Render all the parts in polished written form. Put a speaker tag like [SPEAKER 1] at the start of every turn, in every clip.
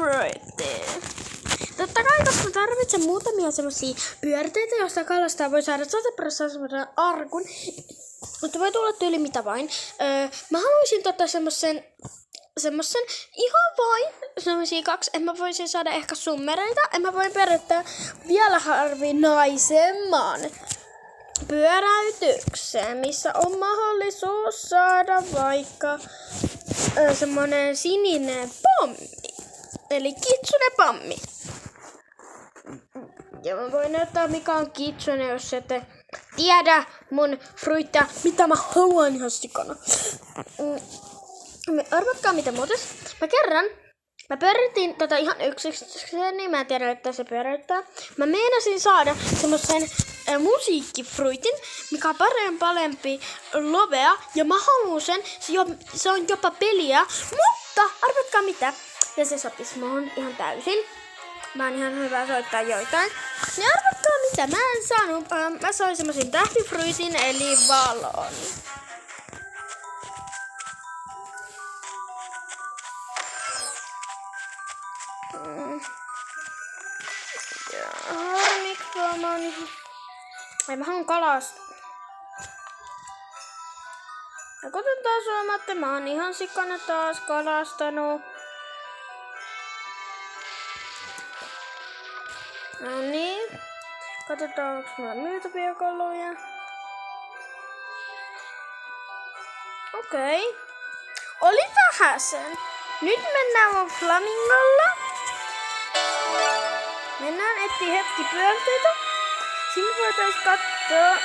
[SPEAKER 1] fruity. Totta kai, koska mä tarvitsen muutamia semmosia pyörteitä, joista kalastaa voi saada 100% arkun. Mutta voi tulla tyyli mitä vain. Mä haluaisin semmosen ihan vain semmosia 2. En mä voisin saada ehkä summereita. En mä voin perittää vielä harvinaisemman pyöräytyksen, missä on mahdollisuus saada vaikka semmonen sininen pommi. Eli kitsune pommi. Ja mä voin näyttää mikä on kitsune, jos ette tiedä mun fruittia, mitä mä haluan ihan sikana. Arvatkaa mitä muuten. Mä pyöritin tota ihan yksikseen, niin mä en tiedä, että se pyöräyttää. Mä meinasin saada semmosen musiikkifruitin, mikä on parempi lovea. Ja mä haluun sen, se on jopa peliä. Mutta arvatkaa mitä. Ja se sopisi muun ihan täysin. Mä oon ihan hyvä soittaa joitain. Niin arvatkaa mitä mä en saanut. Mä sain semmosen tähtifruitin eli valon. Ei mä haluun kalastaa. Ja kuten taas huomaatte, mä oon ihan sikana taas kalastanut. No niin. Katsotaan onks mulla myytäviä kaloja. Okei. Oli vähäsen. Nyt mennään mun flamingolla. Mennään etsiä hetki pyörteitä. Siinä voitais katsoa,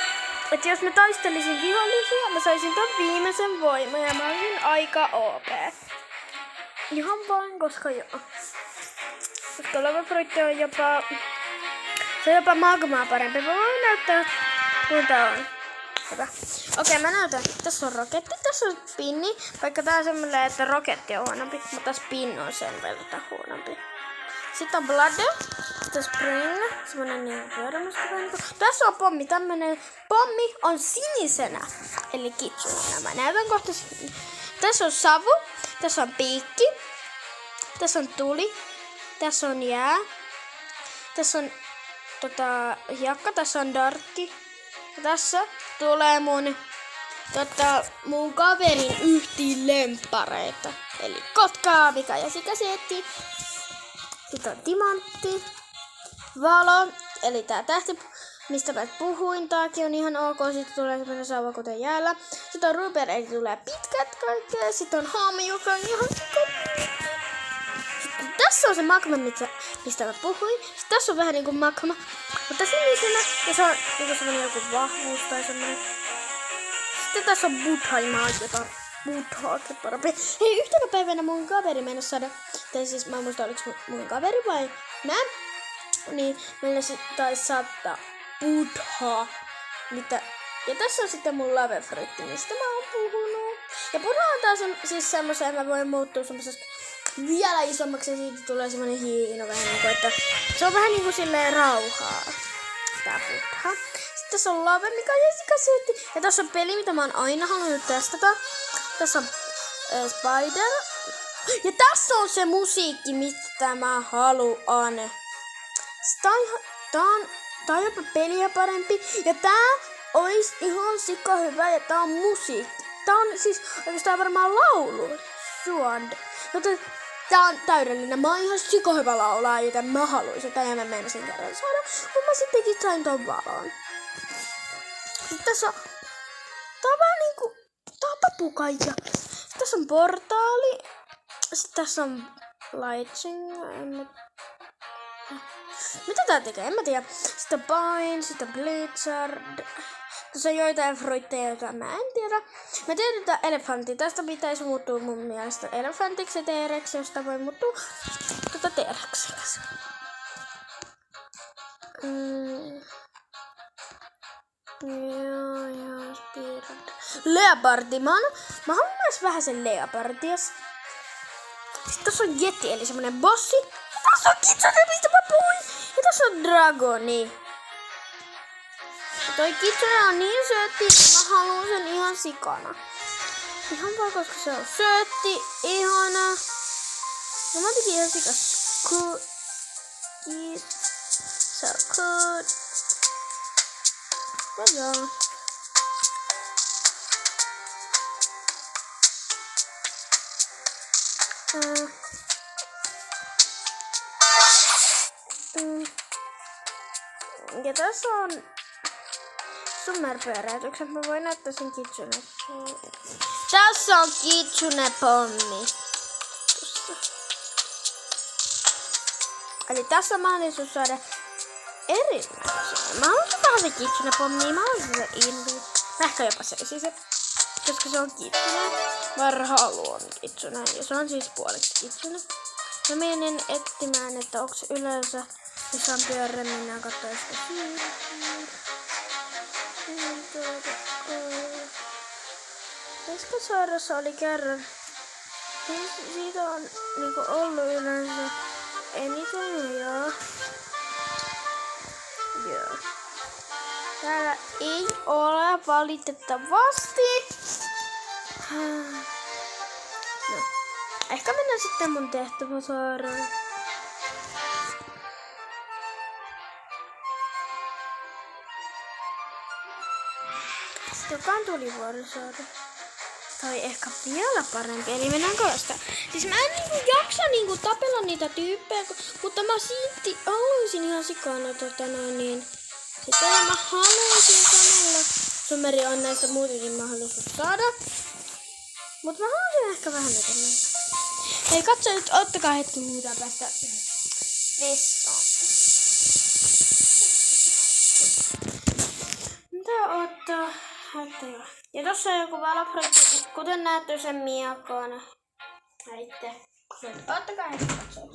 [SPEAKER 1] että jos mä taistelisin vihollisia, mä saisin ton viimeisen voiman ja mä olisin aika OP. Ihan vain, koska joo. Koska lavafruitti on jopa... Se on jopa magmaa parempi. Mä voin näyttää, kun tää on. Hyvä. Okei, mä näytän. Tässä on roketti, tässä on spinni. Vaikka tää on semmoinen, että roketti on huonompi, mutta spin on sen verran huonompi. Sitten on Blood, sitten Spring, semmonen niin pyörämyskäväinen. Tässä on pommi, tämmönen pommi on sinisenä, eli kitsuna. Mä näytän kohta. Tässä on savu, tässä on piikki, tässä on tuli, tässä on jää, tässä on hiekka, tässä on darkki. Ja tässä tulee mun kaverin yhtiin lemppareita, eli kotkaa, mikä ja sikaseetti. Sitten on timantti, valo, eli tää tähti, mistä mä puhuin. Tääkin on ihan ok, sitten tulee semmonen sauva kuten jäällä. Sitten on ruber, eli tulee pitkät kaikkea. Sitten on haami, joka on ihan sitten tässä on se magma, mistä mä puhuin. Sitten tässä on vähän niinku magma, mutta sinisenä. Ja se on niinku semmonen joku vahvuus tai semmonen. Sitten tässä on buddha, ja mä oon jotain buddhaakin parempi. Hei, yhtenä päivänä mun kaveri meinasi saada, tai siis mä en muista oliks mun kaveri vai mä, niin meinasi taisi saada buddhaa. Ja tässä on sitten mun lavefruitti, mistä mä oon puhunut. Ja buddha on taas siis semmosen, että mä voin muuttua semmoisesta vielä isommaksi ja siitä tulee semmonen hiino vähän niinku, että se on vähän niinku silleen rauhaa. Tää buddha. Sitten tässä on lave, mikä on jesikaseetti. Ja tässä on peli, mitä mä oon aina halunnut testata. Tässä on Spider. Ja tässä on se musiikki, mitä mä haluan. Tää on jopa peliä parempi. Ja tää ois ihan sika hyvä. Ja tää on musiikki. Tää on siis oikeastaan varmaan laulu. Joten tää on täydellinen. Mä oon ihan sika hyvä laulaa, joten mä haluaisin. Tai mä meinasin kerran saada. Mutta mä sittenkin sain ton valon. Sitten tässä on... Tää on vähän niinku... Tää on papukaija. Tässä on portaali. Sitten tässä on lighting. Mitä tää tekee? En mä tiedä. Sitten on Pine, sitten on Blizzard. Tässä on joitain fruitteja, joita mä en tiedä. Mä tiedän, että elefantti. Tästä pitäisi muuttua mun mielestä elefantiksi ja T-rex, josta voi muuttua T-rexiksi. Joo, spiirad. Leopardi. Mä haluan myös vähän sen leopardia. Sitten tässä on Yeti, eli semmonen bossi. Ja tässä on kitsune, mistä mä puhuin. Ja tässä on dragoni. Ja toi kitsune on niin söötti, että mä haluan sen ihan sikana. Ihan vaan koska se on söötti, ihana. Ja mä tekin ihan sikas. good. It's so good. Well, ja tässä on Summer-pyöräytykset. Mä voin näyttää sen Kitsune. Tässä on Kitsune-pommi. Eli tässä on mahdollisuus saada erinäköisiä. Mä haluaisin vähän se Kitsune-pommi. Mä haluaisin se Indy. Mä ehkä jopa söisin se. Koska se on Kitsune. Mä haluan Kitsune. Ja se on siis puoliksi Kitsune. Mä menen etsimään, että onko yleensä missä on pyörä, minä katsoin sitä Eskosaarassa oli kerran. Siitä on niinku ollut yleensä eniten joo. Täällä ei ole valitettavasti. No. Ehkä mennään sitten mun tehtäväsaaraan. Joka on tulivuorisaari. Tai ehkä vielä parempi, eli mennään koista. Siis mä en jaksa tapella niitä tyyppejä, mutta mä silti haluaisin ihan sikana Sitten mä haluaisin samalla. Summeri on näistä muutenkin mahdollisuus saada. Mutta mä haluaisin ehkä vähän eteenpäin. Hei katso nyt, ottakaa hetki, mitä päästä vessaan. Mitä ottaa? Ja tossa on joku valopprojekti, kuten näette sen miakon. Näitte. Ottakaa hetki katsoa.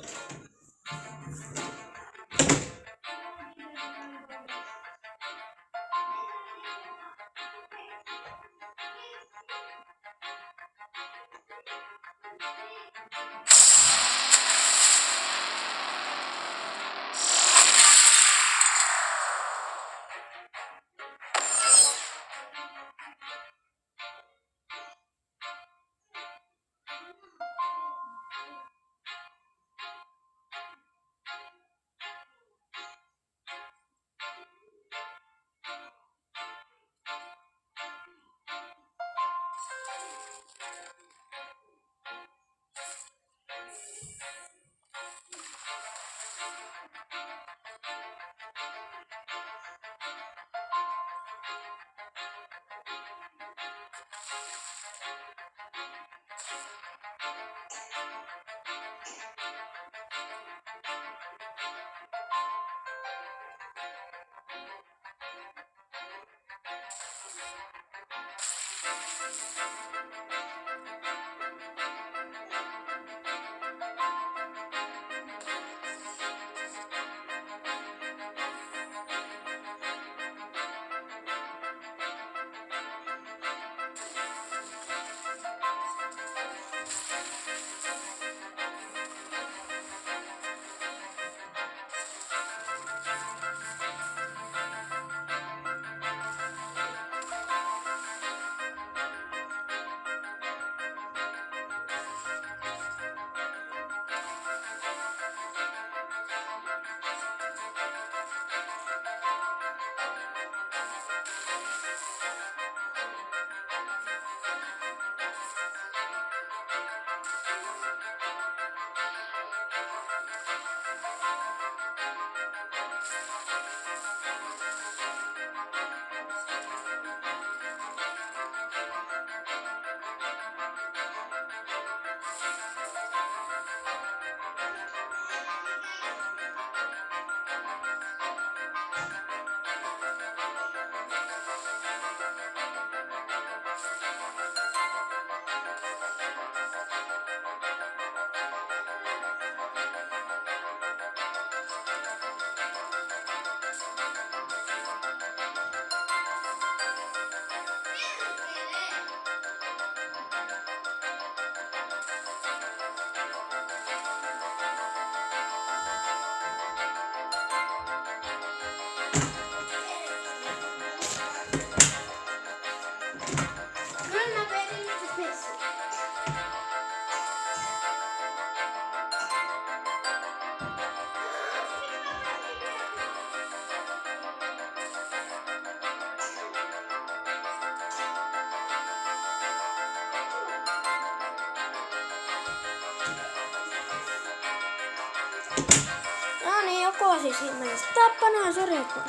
[SPEAKER 1] pakoon, siis mä en tappanut, sori, että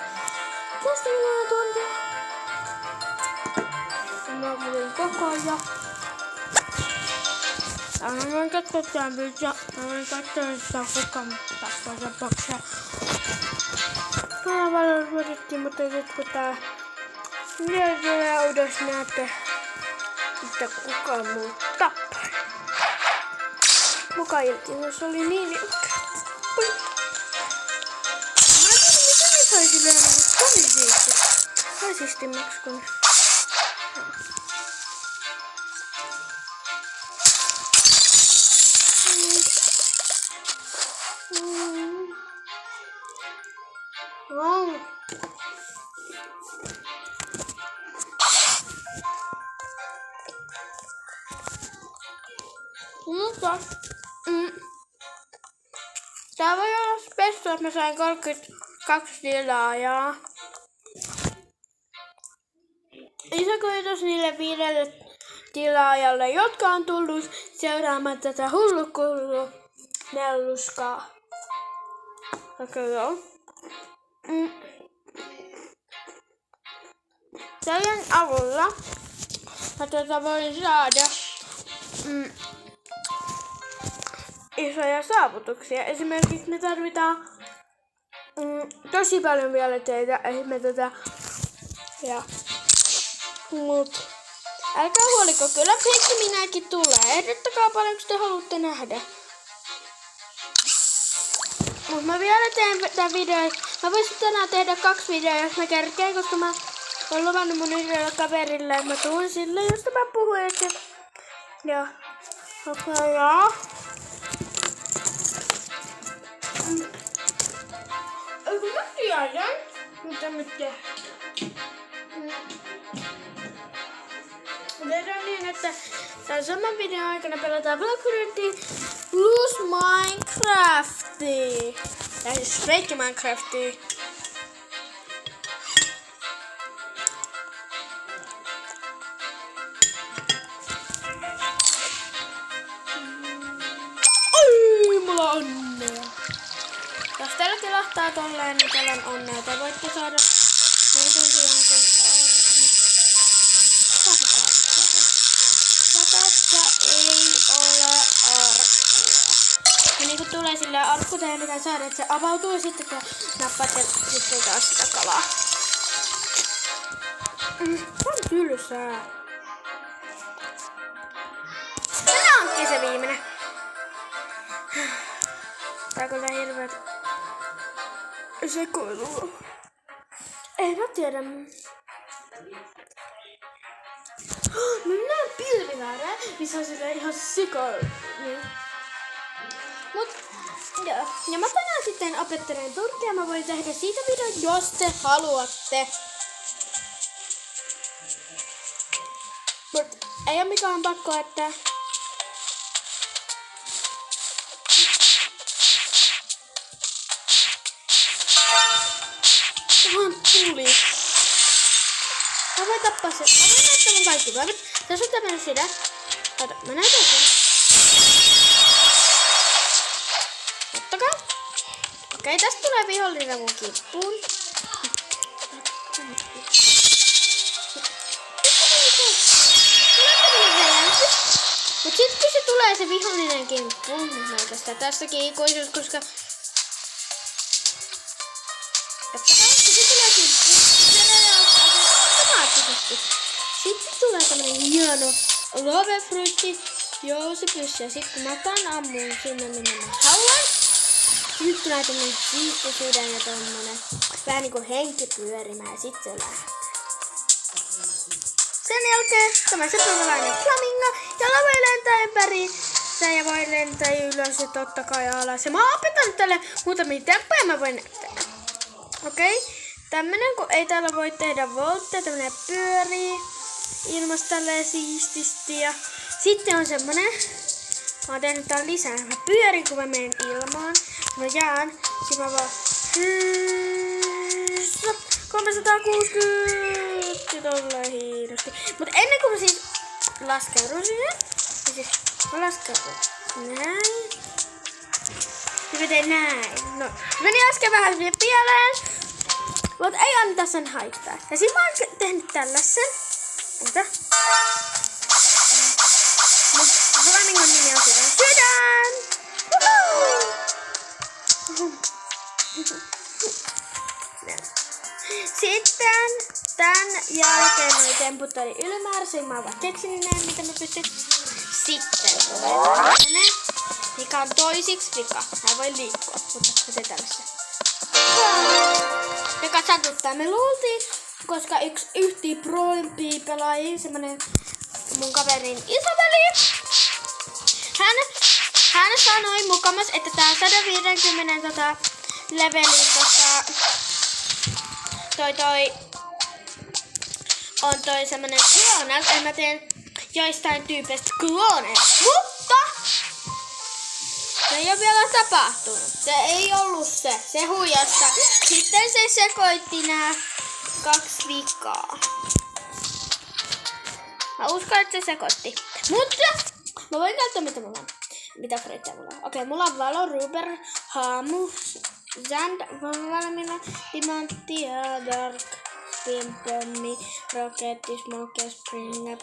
[SPEAKER 1] tästä minä tuntia. Mä tulin pakoon ja mä voin katsoa tämän video. Mä voin katsoa, että kukaan tappaa sen paksaa. Mä paljon vuodettiin, mutta nyt kun tää vielä uudessa näette, että kukaan muu tappaa. Muka iltimus oli niin ilkeä. Mä en tiedä, mitä ne saisi löydä, mutta kovin siisti. Vai siistimmäksi kuin... Mutta tää voi olla spessu, että mä sain 32 tilaajaa. Iso kiitos niille 5 tilaajalle, jotka on tullut seuraamaan tätä hullukullu nelluskaa. Teidän avulla mä voin saada isoja saavutuksia. Esimerkiksi me tarvitaan tosi paljon vielä teitä, ja mut älkää huoliko, kyllä hetki minäkin tulee. Ehdottakaa paljon, kun te haluatte nähdä. Mut mä vielä teen tän videon. Mä voisin tänään tehdä 2 videoa, jos mä kerkeen, koska mä oon luvannut mun yhdelle kaverille, että mä tuun sille, josta mä puhuin. Ja eikö mä tiedän, mitä me tehdään? Tehdään niin, että tämän saman videon aikana pelataan Blockfruitia plus Minecraftia. Ja siis fake Minecraftia. Oi, mulla on onnea. Jos teillä kilahtaa tolleen, niin teillä on onnea. Te voitte saada muutenkin jonkun ei ole arkkua. Ja niinku tulee silleen arkku teidän pitää saada, että se avautuu ja sitten te nappaatte sitten taas sitä kalaa. On tylsää. Tänään onkin se viimeinen. Tää on kyllä hirveet sekoilua. Ei mä tiedä. Mä näen pilviväärää, missä on silleen ihan sikoilu. Mut joo. Ja mä tänään sitten opettelen turkkia. Mä voin tehdä siitä videon, jos te haluatte. Mut ei oo mikään pakko, että ihan tuli. Mä voin tappaa sen. Mä voin näyttää mun kaikki päivät. Tässä on tämmönen sydän. Ota, mä näytän sen. Ottakaa. Okei, tästä tulee vihollinen mun kippuun. Mut sit kun se tulee se vihollinen kimppuun, niin se oikeastaan tässäkin ikuisuus, koska sitten tulee tämmönen hieno lovefruitti. Joo, se pysyy. Sitten kun mä ammun sinne minne mä haluan. Sitten tulee tämmönen siisti sydän ja tommonen vähän niinku henki pyörimään ja sit se lähtee. Sen jälkeen tämä seppäväläinen flamingo ja voi lentää ympäri. Ja voi lentää ylös ja totta kai alas. Ja mä oon opettanut tälle muutamia temppuja mä voin näyttää. Okei. Tämmönen kun ei täällä voi tehdä voltteja, tämmönen pyörii ilmasta tälleen siististi. Ja sitten on semmonen, mä oon tehnyt täällä lisää. Mä pyörin kun mä menen ilmaan. Mä jään, sit mä vaan 360 tolleen hiinosti. Mut ennen kuin mä siis laskeudun siihen, siis mä laskeudun näin. Ja mä teen näin. No, meni äsken vähän pieleen. Mutta ei anneta sen haittaa. Ja sit mä oon tehnyt tällaisen. Entä? Mun flamingon nimi on Sydän. Sitten tän jälkeen noi temput oli ylimääräisiä. Mä oon vaan keksinyt näin, mitä mä pystyn. Sitten tulee tällainen, mikä on toisiksi vika. Nää voi liikkua, mutta mä teen tällaisen. Joka satuttaa. Me luultiin, koska yhti proimpia pelaajia, semmonen mun kaverin isoveli. Hän sanoi mukamas, että tää 150 levelin on toi semmonen kloonaus, ja mä teen joistain tyypeistä klooneja. Mutta se ei ole vielä tapahtunut. Se ei ollut se. Se huijasta. Sitten se sekoitti nää 2 vikaa. Mä uskon, että se sekoitti. Mutta mä voin käyttää mitä mulla on. Mitä freittiä mulla on. Okei, mulla on valo, ruber, haamu, sand, valmiina, timantti ja dark, spin, pommi, roketti, smoke, spring,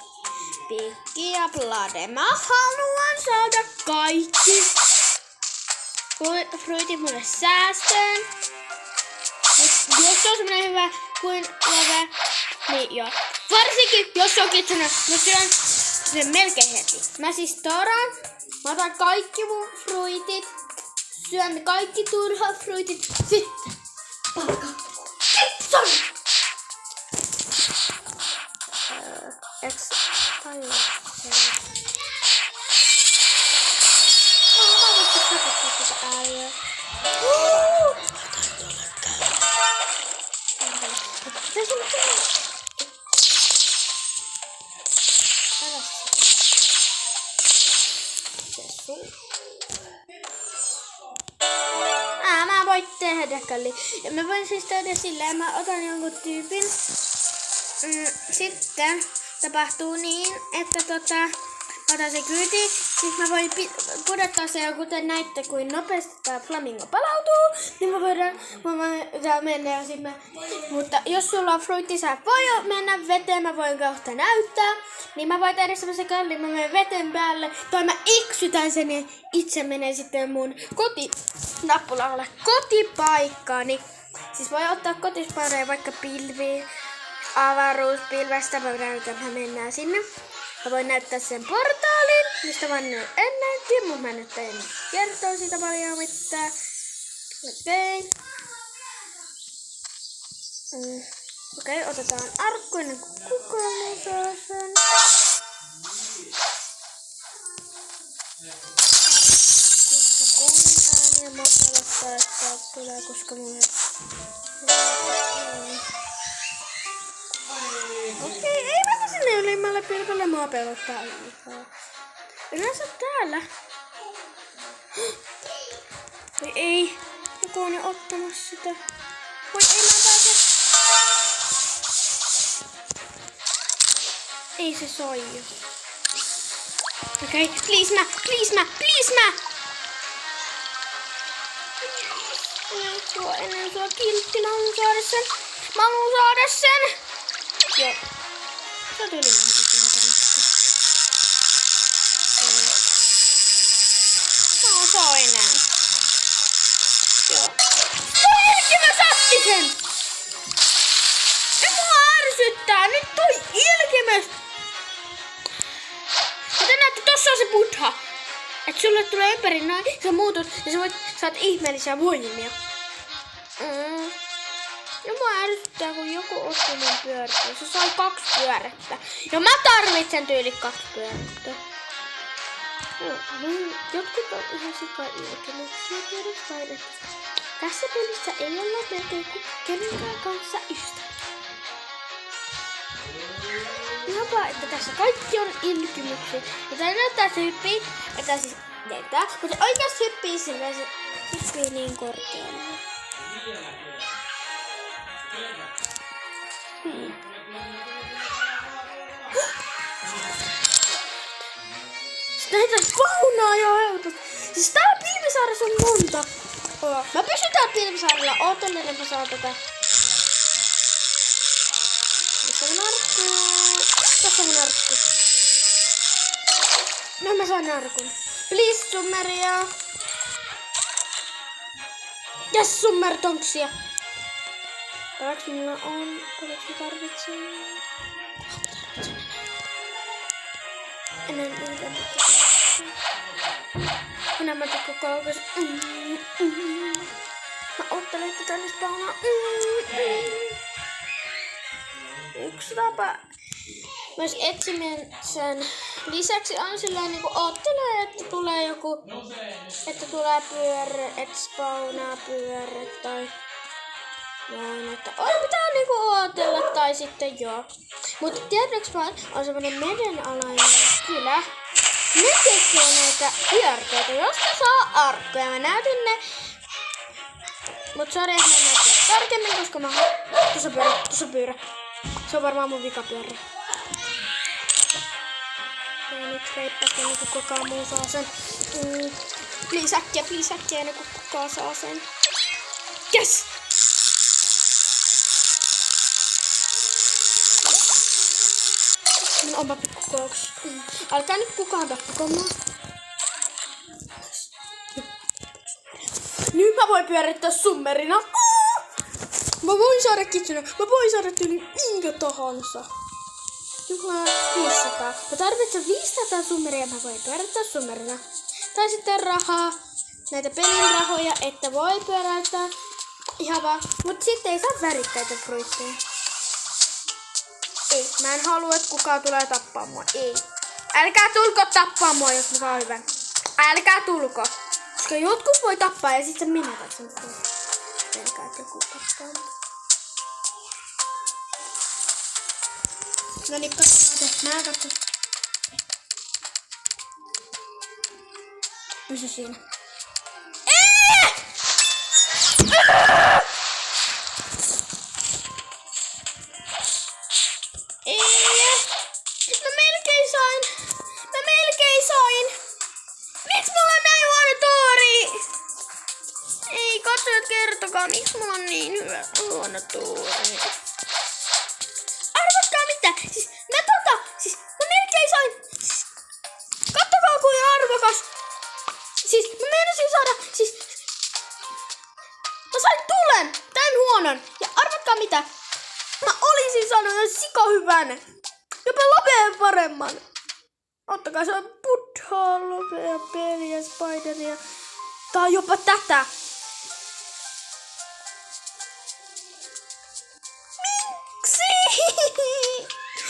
[SPEAKER 1] pikki ja blade. Mä haluan saada kaikki fruitit mulle säästöön. Jos on semmonen hyvä kuin lave, niin joo. Varsinkin jos on kitsuna, mä syön sen melkein heti. Mä siis toraan, mä otan kaikki mun fruitit, syön kaikki turhat fruitit, sitten palka kitson! Eks tajua sen? Mä voin katsoa tätä ääliä. Tässä on mitään. Mä voin tehdä kalli. Ja mä voin siis tehdä silleen, mä otan jonkun tyypin. Sitten tapahtuu niin, että otan se kyyti. Sitten mä voin pudottaa se jo, kuten näitte, kuin nopeasti tää flamingo palautuu. Niin mä voidaan mennä ja sit mutta jos sulla on fruitti, sä voi mennä veteen, mä voin kohta näyttää. Niin mä voin tehdä semmosen kallin, mä menen veten päälle. Tai mä iksytän sen ja itse menee sitten mun kotinappulaan kotipaikkaani. Siis voi ottaa kotispareja vaikka pilviin. Avaruuspilvestä mä mennään sinne. Mä voin näyttää sen portaalin, mistä mä ennenkin, mutta mä nyt en kertoa siitä paljon mitään. Okei. Okei, otetaan arkku ennen kuin kukaan saa sen. Kuulin ääniä, mä pelottaa, että tulee, koska mulle... Okei, ei mennä sinne ylimmälle pilkolle, mua pelottaa liikaa. Yleensä täällä. Voi ei, joku on jo ottamassa sitä. Voi ei mä pääse. Ei se soi jos. Okei, please mä. Ennen sua kiltti, mä haluun saada sen. Joo. Se on ylimääräisesti. No, se on enää. Joo. Toi mä satti sen! Ja mua ärsyttää! Nyt toi ilkimys! Kuten näette, tossa on se Buddha. Et sulle tulee ympäri noin, sä muutut ja saat ihmeellisiä voimia. Ja mua ärsyttää, kun joku otti mun pyörästä. Se sai 2 pyörättä. Ja mä tarvitsen tyyli 2 pyörättä. Jotkut on ihan sika-ilkemyksiä. Tiedät vain, että tässä pelissä ei olla melkein kenenkään kanssa ystäviä. Ihan vaan, että tässä kaikki on ilkemyksiä. Ja tää näyttää, että se hyppii. Että siis näyttää. Mutta se oikeasti hyppii silleen, se hyppii niin korkealle. Näitä vaunaa jo helposti. Siis täällä Pilvisaaressa on monta. Mä pysyn täällä pilvisaarella. Ootellinen mä saan tätä. Missä on arkku? Tässä on arkku. No mä saan arkun. Please summeria. Yes, summertonksia. Palaks minulla on? Palaks mä tarvitsen? Ennen yhden minä mä tekon kaukas. Mä ottelen, että tänne spawnaa. Yksi tapa. Myös etsimisen lisäksi on silleen niinku oottelee, että tulee joku, että tulee pyörre, että spawnaa pyörre tai noin, että pitää niinku ootella tai sitten joo. Mutta tiedätkö vaan, on semmonen merenalainen kylä. Ne tekee näitä pyörteitä, josta saa arkkuja. Mä näytin ne. Mut sori, että mä näytin tarkemmin, koska mä tuossa pyörä. Se on varmaan mun vikapyörä. Ja nyt reippaasti ennen kuin kukaan muu saa sen. Please äkkiä ennen kuin kukaan saa sen. Yes! Onpa pikkukouks. Älkää nyt kukaan tappako mua. Nyt mä voin pyörittää summerina. Mä voin saada kitsuna. Mä voin saada yli minkä tahansa. Nyt mä oon 500. Mä tarvitsen 500 summeria. Mä voin pyörittää summerina. Tai sitten rahaa. Näitä pelin rahoja, että voi pyöräyttää. Ihan vaan. Mut sitten ei saa värikkäitä fruitteja. Ei, mä en halua, että kukaan tulee tappaa mua. Ei. Älkää tulko tappaa mua, jos mä saan hyvän. Älkää tulko. Koska jotkut voi tappaa ja sitten minä katson. Älkää, että joku tappaa mua. No niin, katsotaan. Mä katson. Pysy siinä. Miksi mulla on näin huono tuuri? Ei, katsojat kertokaa, miksi mulla on niin huono tuuri? Arvatkaa mitä? Siis mä melkein sain. Kattokaa kuin arvokas. Mä meinasin saada. Mä sain tulen. Tän huonon. Ja arvatkaa mitä? Mä olisin saanut jo sikahyvän. Jopa lopeen paremman. Ottakaa se on Buddhaa, lopea, peliä, spideria. Tai jopa tätä. Miksi?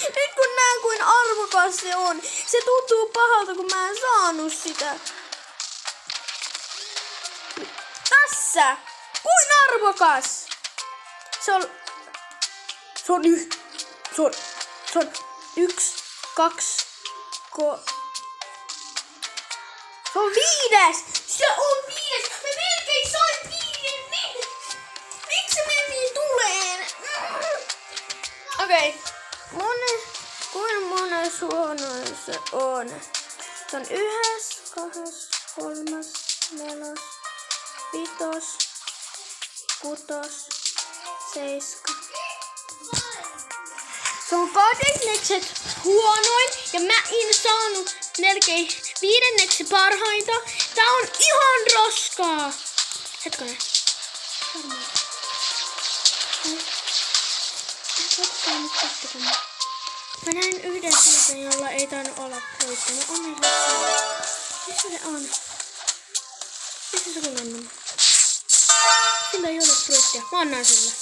[SPEAKER 1] Nyt kun näen kuin arvokas se on. Se tuntuu pahalta kun mä en saanut sitä. Tässä. Kuin arvokas. Se on 1, 2, Se on 5! Se on 5! Mä melkein sain 5! Miksi se meni tuleen? Okei. Kuin monen suonoin se on? Se on 1, 2, 3, 4, 5, 6, 7. Se on 8 huonoin ja mä en saanut melkein 5 parhainta. Tää on ihan roskaa. Hetkonen. Mä näin yhden sieltä, jolla ei tainnut olla fruittia. Mä onnellinen. Missä se on? Missä se on? Sillä ei ole fruittia. Mä annan sille.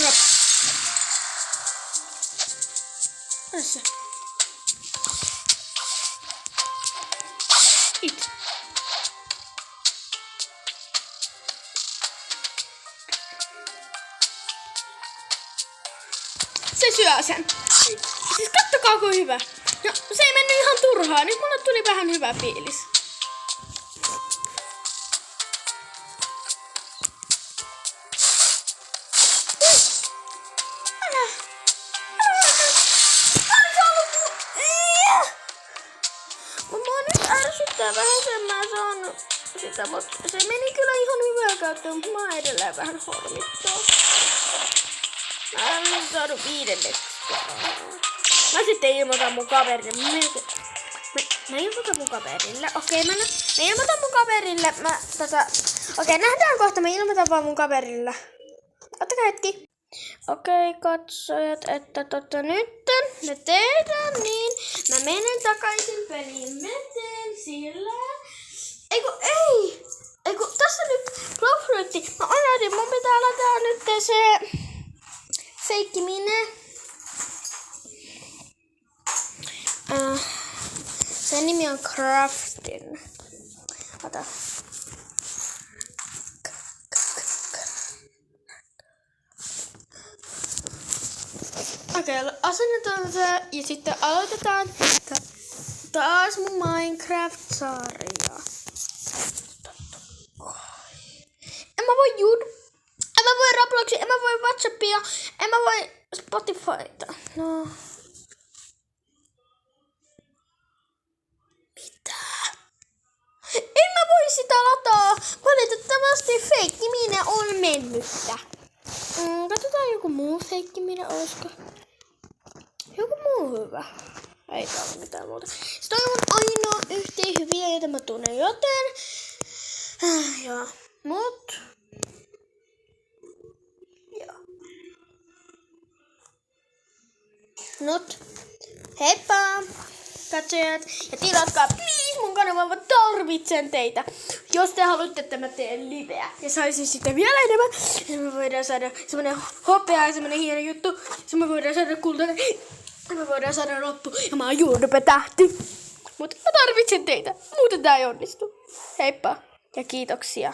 [SPEAKER 1] Drop. Tässä. It. Se syö sen. Siis kattokaa kuin hyvä. No se ei mennyt ihan turhaan. Nyt mulle tuli vähän hyvä fiilis. Mua nyt ärsyttää vähän sen mä saanut. sitä, mutta se meni kyllä ihan hyvää käyttöön, mutta mä edelleen vähän hormittaa. Mä en nyt saanut 5. Mä sitten ilmoitan mun kaverille. Mä ilmoitan mun kaverille. Okei, mä ilmoitan mun kaverille. Okei, nähdään kohta. Mä ilmoitan vaan mun kaverille. Ottakaa hetki. Okei, katsojat, että nytten me tehdään niin. Mä menen takaisin peliin. Mä teen sillä. Eiku, tässä nyt Glowfruitti. Mä unohdin, mun pitää lataa nyt se feikkimine. Sen nimi on Craftin. Ota. Okei, asennetaan se ja sitten aloitetaan taas mun Minecraft-sarja. En mä voi Robloxia, en mä voi Whatsappia, en mä voi Spotifyta. No. Mitä? En mä voi sitä lataa. Valitettavasti fake-niminen on mennyttä. Katsotaan joku muu fake-niminen, olisiko? Joku muu hyvä. Ei ole mitään muuta. Se on ainoa yhteen hyviä, joita mä tunnen, joten... Joo. Mut... Joo. Not. Heippa! Katsojat. Ja tilatkaa please mun kanavan, mä tarvitsen teitä. Jos te haluatte, että mä teen liveä ja saisin sitten vielä enemmän, niin me voidaan saada semmonen hopea ja semmonen hieno juttu. Sitten me voidaan saada kultainen. Me voidaan saada loppu ja mä oon YouTube-tähti. Mutta mä tarvitsen teitä. Muuten tää ei onnistu. Heippa ja kiitoksia.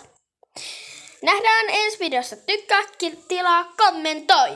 [SPEAKER 1] Nähdään ensi videossa. Tykkää, tilaa, kommentoi.